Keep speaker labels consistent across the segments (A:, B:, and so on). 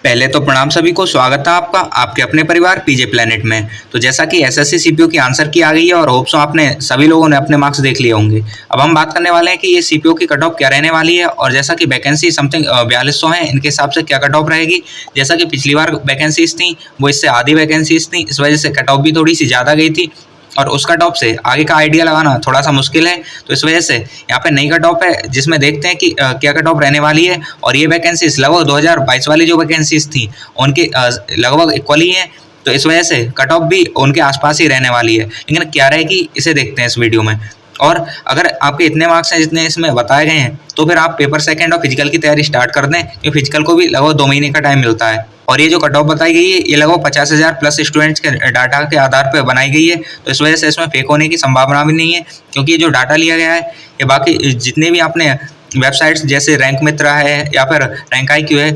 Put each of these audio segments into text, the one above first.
A: पहले तो प्रणाम सभी को, स्वागत है आपका आपके अपने परिवार पीजे प्लेनेट में। तो जैसा कि एसएससी सीपीयू की आंसर की आ गई है और होप्स आपने सभी लोगों ने अपने मार्क्स देख लिए होंगे। अब हम बात करने वाले हैं कि ये सीपीयू की कट ऑफ क्या रहने वाली है और जैसा कि वैकेंसी समथिंग 4200 है, इनके हिसाब से क्या कट ऑफ रहेगी। जैसा कि पिछली बार वैकेंसीज थी वो इससे आधी वैकेंसीज थी, इस वजह से कट ऑफ भी थोड़ी सी ज़्यादा गई थी और उस कट ऑफ से आगे का आइडिया लगाना थोड़ा सा मुश्किल है। तो इस वजह से यहाँ पे नई कट ऑफ है जिसमें देखते हैं कि क्या कट ऑफ रहने वाली है। और ये वैकेंसीज लगभग 2022 वाली जो वैकेंसीज थी उनके लगभग इक्वल ही है, तो इस वजह से कट ऑफ भी उनके आसपास ही रहने वाली है। लेकिन क्या रहेगी इसे देखते हैं इस वीडियो में। और अगर आपके इतने मार्क्स हैं जितने इसमें बताए गए हैं तो फिर आप पेपर सेकंड और फिजिकल की तैयारी स्टार्ट कर दें, क्योंकि फिजिकल को भी लगभग 2 महीने का टाइम मिलता है। और ये जो कट ऑफ बताई गई है ये लगभग 50,000 प्लस स्टूडेंट्स के डाटा के आधार पर बनाई गई है, तो इस वजह से इसमें फेक होने की संभावना भी नहीं है। क्योंकि ये जो डाटा लिया गया है ये बाकी जितने भी आपने वेबसाइट्स जैसे रैंक मित्रा है या फिर रैंक IQ है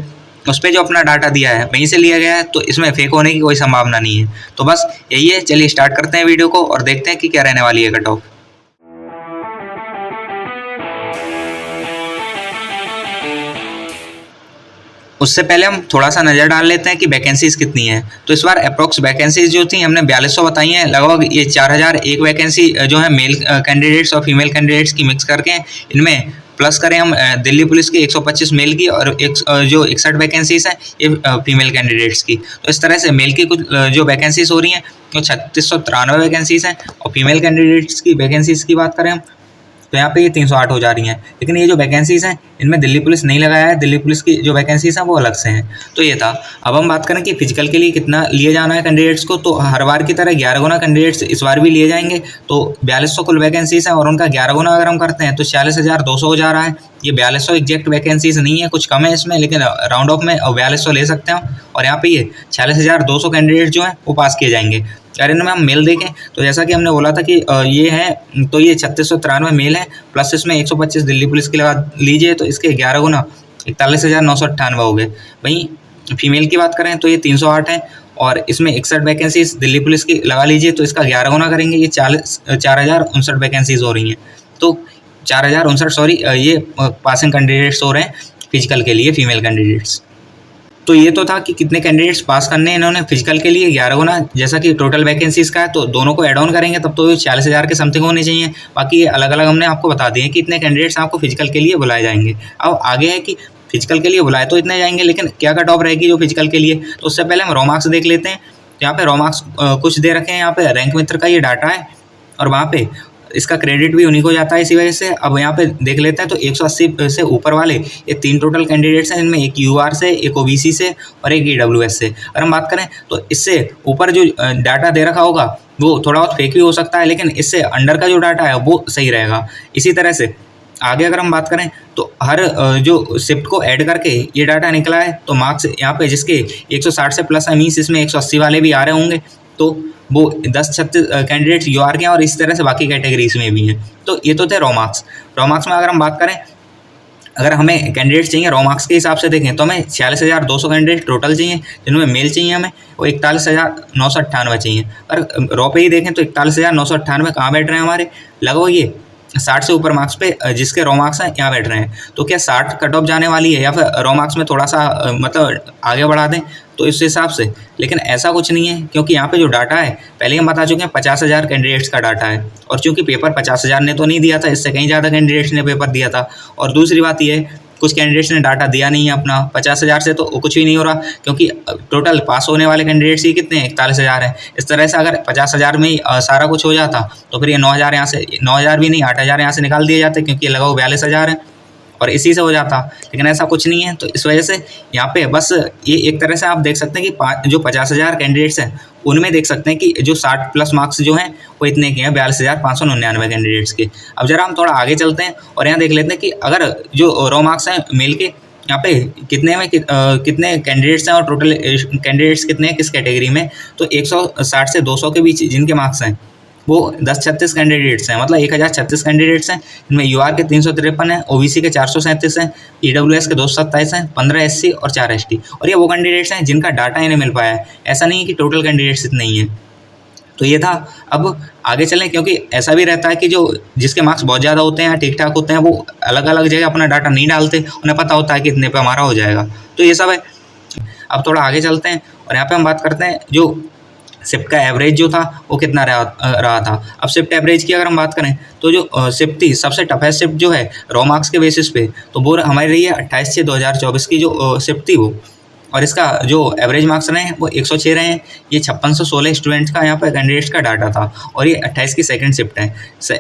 A: उस पर जो अपना डाटा दिया है वहीं से लिया गया है, तो इसमें फेक होने की कोई संभावना नहीं है। तो बस यही है, चलिए स्टार्ट करते हैं वीडियो को और देखते हैं कि क्या रहने वाली है कट ऑफ। उससे पहले हम थोड़ा सा नज़र डाल लेते हैं कि वैकेंसीज कितनी हैं। तो इस बार अप्रोक्स वैकेंसीज जो थी हमने 4200 बताई हैं, लगभग ये 4001 वैकेंसी जो है मेल कैंडिडेट्स और फीमेल कैंडिडेट्स की मिक्स करके इनमें प्लस करें हम दिल्ली पुलिस की 125 मेल की और जो 61 वैकेंसीज हैं ये फीमेल कैंडिडेट्स की। तो इस तरह से मेल की कुछ जो वैकेंसीज हो रही हैं वो 3693 वैकेंसीज हैं और फीमेल कैंडिडेट्स की वैकेंसीज की बात करें हम तो यहाँ पे ये 308 हो जा रही हैं। लेकिन ये जो वैकेंसीज हैं इनमें दिल्ली पुलिस नहीं लगाया है, दिल्ली पुलिस की जो वैकेंसीज हैं वो अलग से हैं। तो ये था। अब हम बात करें कि फिजिकल के लिए कितना लिए जाना है कैंडिडेट्स को, तो हर बार की तरह 11 गुना कैंडिडेट्स इस बार भी लिए जाएंगे। तो 4200 कुल वैकेंसीज हैं और उनका 11 गुना अगर हम करते हैं तो 46,200 हो जा रहा है। ये 4200 एग्जैक्ट वैकेंसीज नहीं है, कुछ कम है इसमें, लेकिन राउंड ऑफ में 4200 ले सकते हैं और यहाँ पे ये 46,200 कैंडिडेट जो हैं वो पास किए जाएंगे। अगर इनमें हम मेल देखें तो जैसा कि हमने बोला था कि ये है, तो ये 3693 मेल है प्लस इसमें 125 दिल्ली पुलिस की लगा लीजिए तो इसके 11 गुना 41,998 हो गए। वहीं फीमेल की बात करें तो ये 308 है और इसमें 61 वैकेंसीज दिल्ली पुलिस की लगा लीजिए तो इसका 11 गुना करेंगे, ये 4,059 वैकेंसीज हो रही हैं। तो 4,059 सॉरी ये पासिंग कैंडिडेट्स हो रहे हैं फिजिकल के लिए फीमेल कैंडिडेट्स। तो ये तो था कि कितने कैंडिडेट्स पास करने हैं इन्होंने फिजिकल के लिए 11 गुना, जैसा कि टोटल वैकेंसीज का है तो दोनों को ऐड ऑन करेंगे तब तो 40,000 के समथिंग होने चाहिए। बाकी ये अलग अलग हमने आपको बता दिए कि इतने कैंडिडेट्स आपको फिजिकल के लिए बुलाए जाएंगे। अब आगे है कि फिजिकल के लिए बुलाए तो इतने जाएंगे, लेकिन क्या कट ऑफ रहेगी जो फिजिकल के लिए, तो उससे पहले हम रॉ मार्क्स देख लेते हैं। यहाँ पे रॉ मार्क्स कुछ दे रखे हैं, यहाँ पे रैंक मित्र का ये डाटा है और वहाँ पे इसका क्रेडिट भी उन्हीं को जाता है इसी वजह से। अब यहाँ पे देख लेते हैं तो 180 से ऊपर वाले ये 3 टोटल कैंडिडेट्स हैं, इनमें एक UR से, एक OBC से और एक EWS से। अगर हम बात करें तो इससे ऊपर जो डाटा दे रखा होगा वो थोड़ा बहुत फेक भी हो सकता है, लेकिन इससे अंडर का जो डाटा है वो सही रहेगा। इसी तरह से आगे अगर हम बात करें तो हर जो शिफ्ट को ऐड करके ये डाटा निकला है तो मार्क्स यहाँ पे जिसके 160 से प्लस है, मीन्स इसमें 180 वाले भी आ रहे होंगे, तो वो 10-36 कैंडिडेट्स UR के हैं और इस तरह से बाकी कैटेगरीज में भी हैं। तो ये तो थे रॉ मार्क्स। रॉ मार्क्स में अगर हम बात करें, अगर हमें कैंडिडेट्स चाहिए रॉ मार्क्स के हिसाब से देखें तो हमें 46,200 कैंडिडेट टोटल चाहिए, जिनमें मेल चाहिए हमें वो 41,998 चाहिए। अगर रॉ पे ही देखें तो 41,998 कहाँ बैठ रहे हैं हमारे, लगभग ये 60 से ऊपर मार्क्स पे जिसके रॉ मार्क्स हैं यहाँ बैठ रहे हैं। तो क्या 60 कट ऑफ जाने वाली है या फिर रॉ मार्क्स में थोड़ा सा मतलब आगे बढ़ा दें तो इस हिसाब से, लेकिन ऐसा कुछ नहीं है क्योंकि यहाँ पे जो डाटा है पहले हम बता चुके हैं 50,000 कैंडिडेट्स का डाटा है और चूंकि पेपर 50,000 ने तो नहीं दिया था, इससे कहीं ज़्यादा कैंडिडेट्स ने पेपर दिया था। और दूसरी बात ये है कुछ कैंडिडेट्स ने डाटा दिया नहीं है अपना, 50,000 से तो कुछ भी नहीं हो रहा क्योंकि टोटल पास होने वाले कैंडिडेट्स ही कितने हैं, 41,000 हैं। इस तरह से अगर 50,000 में ही सारा कुछ हो जाता तो फिर ये 9,000 यहाँ से, 9,000 भी नहीं 8,000 यहाँ से निकाल दिए जाते क्योंकि लगभग 42,000 है और इसी से हो जाता, लेकिन ऐसा कुछ नहीं है। तो इस वजह से यहाँ पे बस ये एक तरह से आप देख सकते हैं कि जो 50,000 कैंडिडेट्स हैं उनमें देख सकते हैं कि जो 60 प्लस मार्क्स जो हैं वो इतने के हैं 42,599 कैंडिडेट्स के। अब जरा हम थोड़ा आगे चलते हैं और यहाँ देख लेते हैं कि अगर जो रॉ मार्क्स हैं मेल के यहाँ पे कितने में कितने कैंडिडेट्स हैं और टोटल कैंडिडेट्स कितने हैं किस कैटेगरी में, तो 160 से 200 के बीच जिनके मार्क्स हैं वो 1036 कैंडिडेट्स हैं, मतलब 1036 कैंडिडेट्स हैं। इनमें UR के 353 हैं, OBC के 437 हैं, EWS के 227 हैं, 15 SC और 4 ST। और ये वो कैंडिडेट्स हैं जिनका डाटा इन्हें मिल पाया है, ऐसा नहीं है कि टोटल कैंडिडेट्स इतने ही हैं। तो ये था। अब आगे चलें क्योंकि ऐसा भी रहता है कि जो जिसके मार्क्स बहुत ज़्यादा होते हैं ठीक ठाक होते हैं वो अलग अलग जगह अपना डाटा नहीं डालते, उन्हें पता होता है कि इतने पे हमारा हो जाएगा। तो ये सब है। अब थोड़ा आगे चलते हैं और यहाँ पे हम बात करते हैं जो शिफ्ट का एवरेज जो था वो कितना रहा था। अब शिफ्ट एवरेज की अगर हम बात करें तो जो शिफ्ट थी सबसे टफेस्ट शिफ्ट जो है रॉ मार्क्स के बेसिस पे, तो वो हमारी रही है 28/6/2024 की जो शिफ्ट थी वो, और इसका जो एवरेज मार्क्स रहे हैं वो 106 रहे हैं। ये 5616 स्टूडेंट्स का यहाँ पर कैंडिडेट्स का डाटा था और ये 28 की सेकंड शिफ्ट है।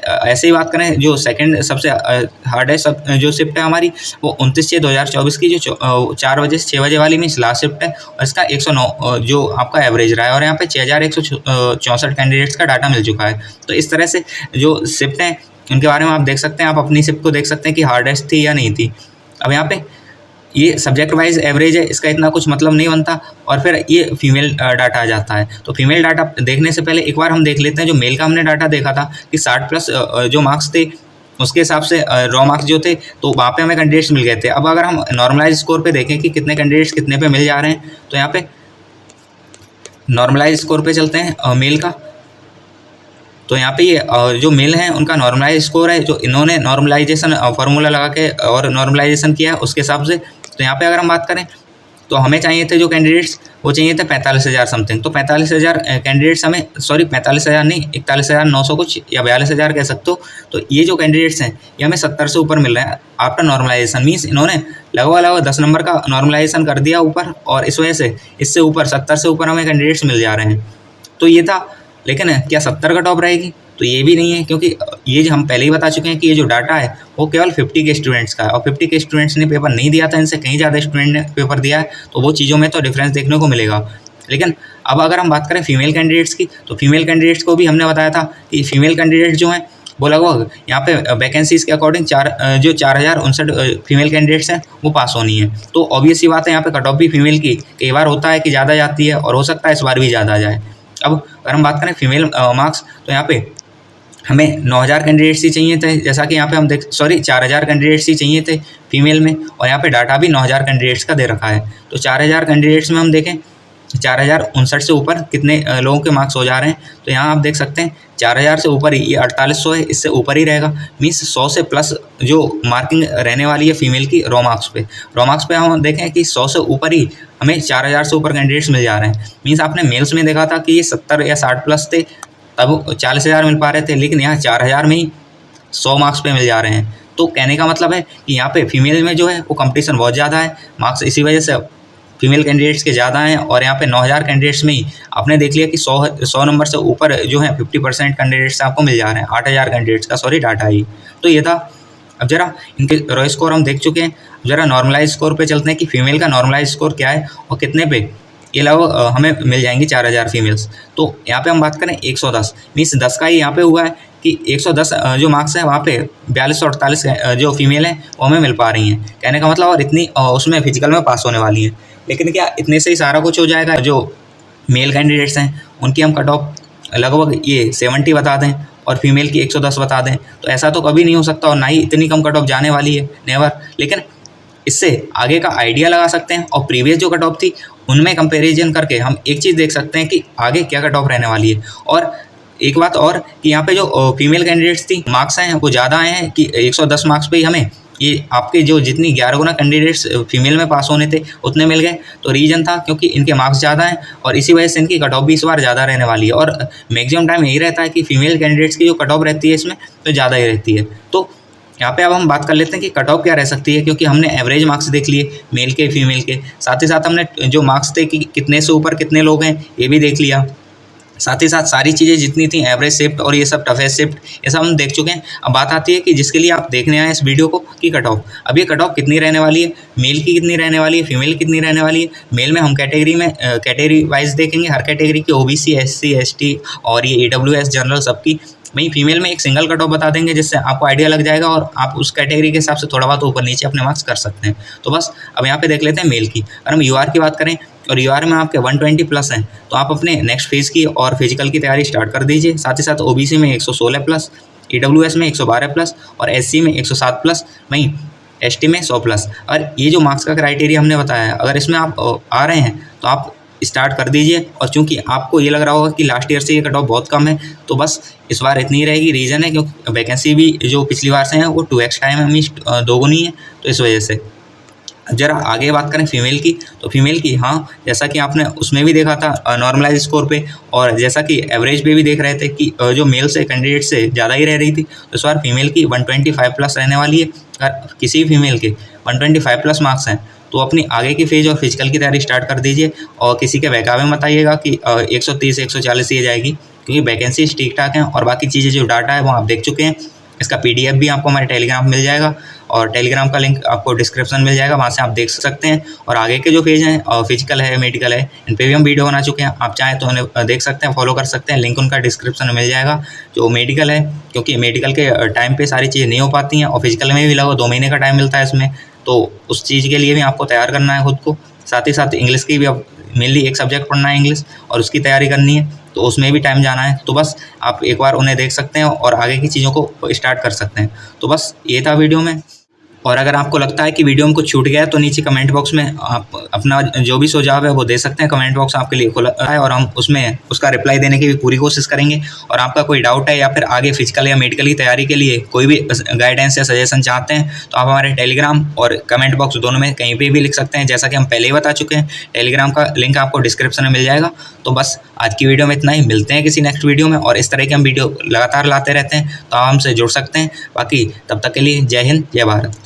A: ऐसे ही बात करें जो सेकंड सबसे हार्डेस्ट जो शिफ्ट है हमारी वो 29/6/2024 की जो 4 बजे से 6 बजे वाली में लास्ट शिफ्ट है, और इसका 109 जो आपका एवरेज रहा है, और यहाँ पे 6164 कैंडिडेट्स का डाटा मिल चुका है। तो इस तरह से जो शिफ्ट हैं उनके बारे में आप देख सकते हैं, आप अपनी शिफ्ट को देख सकते हैं कि हार्डेस्ट थी या नहीं थी। अब यहाँ पे ये सब्जेक्ट वाइज एवरेज है, इसका इतना कुछ मतलब नहीं बनता, और फिर ये फीमेल डाटा आ जाता है। तो फीमेल डाटा देखने से पहले एक बार हम देख लेते हैं जो मेल का हमने डाटा देखा था कि 60+ जो मार्क्स थे उसके हिसाब से रॉ मार्क्स जो थे तो वहाँ पे हमें कैंडिडेट्स मिल गए थे। अब अगर हम नॉर्मलाइज स्कोर पे देखें कि कितने कैंडिडेट्स कितने पे मिल जा रहे हैं, तो यहाँ पे नॉर्मलाइज स्कोर पे चलते हैं मेल का। तो यहाँ पे ये जो मेल हैं उनका नॉर्मलाइज स्कोर है जो इन्होंने नॉर्मलाइजेशन फार्मूला लगा के और नॉर्मलाइजेशन किया है उसके हिसाब से। तो यहाँ पे अगर हम बात करें तो हमें चाहिए थे जो कैंडिडेट्स वो चाहिए थे 45,000 समथिंग। तो 45,000 कैंडिडेट्स हमें, सॉरी 45,000 नहीं, 41,900 कुछ या 42,000 कह सकते हो। तो ये जो कैंडिडेट्स हैं ये हमें 70 से ऊपर मिल रहे हैं आफ्टर नॉर्मलाइजेशन। मीन्स इन्होंने लगभग 10 नंबर का नॉर्मलाइजेशन कर दिया ऊपर, और इस वजह से इससे ऊपर 70 से ऊपर हमें कैंडिडेट्स मिल जा रहे हैं। तो ये था, लेकिन क्या 70 कट ऑफ रहेगी? तो ये भी नहीं है, क्योंकि ये जो हम पहले ही बता चुके हैं कि ये जो डाटा है वो केवल 50 के स्टूडेंट्स का है, और 50 के स्टूडेंट्स ने पेपर नहीं दिया था, इनसे कहीं ज़्यादा स्टूडेंट ने पेपर दिया है, तो वो चीज़ों में तो डिफरेंस देखने को मिलेगा। लेकिन अब अगर हम बात करें फीमेल कैंडिडेट्स की, तो फीमेल कैंडिडेट्स को भी हमने बताया था कि फीमेल कैंडिडेट्स जो हैं वो लगभग यहाँ पे वैकेंसीज़ के अकॉर्डिंग 4059 फीमेल कैंडिडेट्स हैं वो पास होनी है। तो ऑब्वियस सी बात है यहाँ पे कट ऑफ भी फीमेल की कई बार होता है कि ज़्यादा जाती है, और हो सकता है इस बार भी ज़्यादा आ जाए। अब अगर हम बात करें फीमेल मार्क्स, तो यहाँ पे हमें 9,000 कैंडिडेट्स ही चाहिए थे, जैसा कि यहाँ पे हम 4,000 कैंडिडेट्स ही चाहिए थे फीमेल में, और यहाँ पे डाटा भी 9,000 कैंडिडेट्स का दे रखा है। तो 4,000 कैंडिडेट्स में हम देखें 4,059 से ऊपर कितने लोगों के मार्क्स हो जा रहे हैं, तो यहाँ आप देख सकते हैं 4,000 से ऊपर ही, ये 4800 है, इससे ऊपर ही रहेगा। मीन्स 100 से प्लस जो मार्किंग रहने वाली है फीमेल की रॉ मार्क्स पे। रॉ मार्क्स पे हम देखें कि 100 से ऊपर ही हमें 4,000 से ऊपर कैंडिडेट्स मिल जा रहे हैं। मीन्स आपने मेल्स में देखा था कि ये 70 या 60 प्लस थे तब 40,000 मिल पा रहे थे, लेकिन यहाँ 4,000 में ही 100 मार्क्स पे मिल जा रहे हैं। तो कहने का मतलब है कि यहाँ पे फीमेल में जो है वो कंपटीशन बहुत ज़्यादा है, मार्क्स इसी वजह से फीमेल कैंडिडेट्स के ज़्यादा हैं। और यहाँ पे 9,000 कैंडिडेट्स में ही आपने देख लिया कि 100 नंबर से ऊपर जो है 50% कैंडिडेट्स आपको मिल जा रहे हैं, 8,000 कैंडिडेट्स का डाटा ही। तो ये था। अब जरा इनके रॉ स्कोर हम देख चुके हैं, जरा नॉर्मलाइज स्कोर पे चलते हैं कि फीमेल का नॉर्मलाइज स्कोर क्या है और कितने पे ये लगभग हमें मिल जाएंगी 4,000 फीमेल्स। तो यहाँ पे हम बात करें 110, मीन्स 10 का ही यहाँ पे हुआ है कि 110 जो मार्क्स है वहाँ पे 4248 जो फीमेल हैं वो हमें मिल पा रही हैं। कहने का मतलब, और इतनी उसमें फिजिकल में पास होने वाली हैं। लेकिन क्या इतने से ही सारा कुछ हो जाएगा? जो मेल कैंडिडेट्स हैं उनकी हम कट ऑफ लगभग ये 70 बता दें और फीमेल की 110 बता दें, तो ऐसा तो कभी नहीं हो सकता, और ना ही इतनी कम कट ऑफ जाने वाली है, नेवर। लेकिन इससे आगे का आइडिया लगा सकते हैं, और प्रीवियस जो कट ऑफ थी उनमें कंपैरिजन करके हम एक चीज़ देख सकते हैं कि आगे क्या कट ऑफ रहने वाली है। और एक बात और कि यहाँ पे जो फीमेल कैंडिडेट्स थी मार्क्स हैं वो ज़्यादा आए हैं कि 110 मार्क्स पे ही हमें ये आपके जो जितनी 11 गुना कैंडिडेट्स फीमेल में पास होने थे उतने मिल गए। तो रीज़न था क्योंकि इनके मार्क्स ज़्यादा हैं और इसी वजह से इनकी कट ऑफ भी इस बार ज़्यादा रहने वाली है। और मैक्सिमम टाइम यही रहता है कि फीमेल कैंडिडेट्स की जो कट ऑफ रहती है इसमें तो ज़्यादा ही रहती है। तो यहाँ पे अब हम बात कर लेते हैं कि कट ऑफ क्या रह सकती है, क्योंकि हमने एवरेज मार्क्स देख लिए मेल के फीमेल के, साथ ही साथ हमने जो मार्क्स थे कि कितने से ऊपर कितने लोग हैं ये भी देख लिया, साथ ही साथ सारी चीज़ें जितनी थी एवरेज शिफ्ट और ये सब टफेस्ट शिफ्ट ये सब हम देख चुके हैं। अब बात आती है कि जिसके लिए आप देखने आए इस वीडियो को कि कट ऑफ, अब ये कट ऑफ कितनी रहने वाली है, मेल की कितनी रहने वाली है, फीमेल कितनी रहने वाली है। मेल में हम कैटेगरी वाइज देखेंगे, हर कैटेगरी की OBC SC ST और ये AWS जनरल सबकी। वहीं फीमेल में एक सिंगल कट ऑफ बता देंगे जिससे आपको आइडिया लग जाएगा और आप उस कैटेगरी के हिसाब से थोड़ा बहुत ऊपर नीचे अपने मार्क्स कर सकते हैं। तो बस अब यहाँ पे देख लेते हैं मेल की। अगर हम UR की बात करें और UR में आपके 120 प्लस हैं तो आप अपने नेक्स्ट फेज़ की और फिजिकल की तैयारी स्टार्ट कर दीजिए। साथ ही साथ OBC में 116 प्लस, AWS में 112 प्लस और SC में 107 प्लस, वहीं ST में 100 प्लस। और ये जो मार्क्स का क्राइटेरिया हमने बताया है, अगर इसमें आप आ रहे हैं तो आप स्टार्ट कर दीजिए। और चूंकि आपको ये लग रहा होगा कि लास्ट ईयर से ये कट ऑफ बहुत कम है, तो बस इस बार इतनी ही रहेगी। रीज़न है क्योंकि वैकेंसी भी जो पिछली बार से है वो 2x टाइम है, मीन्स दोगुनी है, तो इस वजह से। जरा आगे बात करें फीमेल की, तो फीमेल की हाँ, जैसा कि आपने उसमें भी देखा था नॉर्मलाइज स्कोर पे, और जैसा कि एवरेज पे भी देख रहे थे कि जो मेल से कैंडिडेट से ज़्यादा ही रह रही थी। तो इस बार फीमेल की 125 प्लस रहने वाली है। अगर किसी भी फीमेल के 125 प्लस मार्क्स हैं तो अपनी आगे की फेज और फिजिकल की तैयारी स्टार्ट कर दीजिए, और किसी के बहकावे में मत आइएगा कि 130 140 ये जाएगी, क्योंकि वैकेंसी ठीक ठाक हैं और बाकी चीज़ें जो डाटा है वो आप देख चुके हैं। इसका PDF भी आपको हमारे टेलीग्राम मिल जाएगा, और टेलीग्राम का लिंक आपको डिस्क्रिप्शन मिल जाएगा, वहाँ से आप देख सकते हैं। और आगे के जो पेज हैं फिजिकल है, मेडिकल है, इन पे भी हम वीडियो बना चुके हैं, आप चाहें तो उन्हें देख सकते हैं, फॉलो कर सकते हैं, लिंक उनका डिस्क्रिप्शन में मिल जाएगा। जो मेडिकल है, क्योंकि मेडिकल के टाइम पे सारी चीज़ें नहीं हो पाती हैं, और फिजिकल में भी लगभग 2 महीने का टाइम मिलता है इसमें, तो उस चीज़ के लिए भी आपको तैयार करना है खुद को। साथ ही साथ इंग्लिश की भी, अब मेनली एक सब्जेक्ट पढ़ना है इंग्लिश, और उसकी तैयारी करनी है, तो उसमें भी टाइम जाना है। तो बस आप एक बार उन्हें देख सकते हैं और आगे की चीज़ों को स्टार्ट कर सकते हैं। तो बस ये था वीडियो में। और अगर आपको लगता है कि वीडियो में कुछ छूट गया है तो नीचे कमेंट बॉक्स में आप अपना जो भी सुझाव है वो दे सकते हैं। कमेंट बॉक्स आपके लिए खुला है और हम उसमें उसका रिप्लाई देने की भी पूरी कोशिश करेंगे। और आपका कोई डाउट है या फिर आगे फिजिकल या मेडिकल की तैयारी के लिए कोई भी गाइडेंस या सजेशन चाहते हैं तो आप हमारे टेलीग्राम और कमेंट बॉक्स दोनों में कहीं पर भी लिख सकते हैं। जैसा कि हम पहले ही बता चुके हैं, टेलीग्राम का लिंक आपको डिस्क्रिप्शन में मिल जाएगा। तो बस आज की वीडियो में इतना ही, मिलते हैं किसी नेक्स्ट वीडियो में, और इस तरह के हम वीडियो लगातार लाते रहते हैं, तो आप हमसे जुड़ सकते हैं। बाकी तब तक के लिए जय हिंद, जय भारत।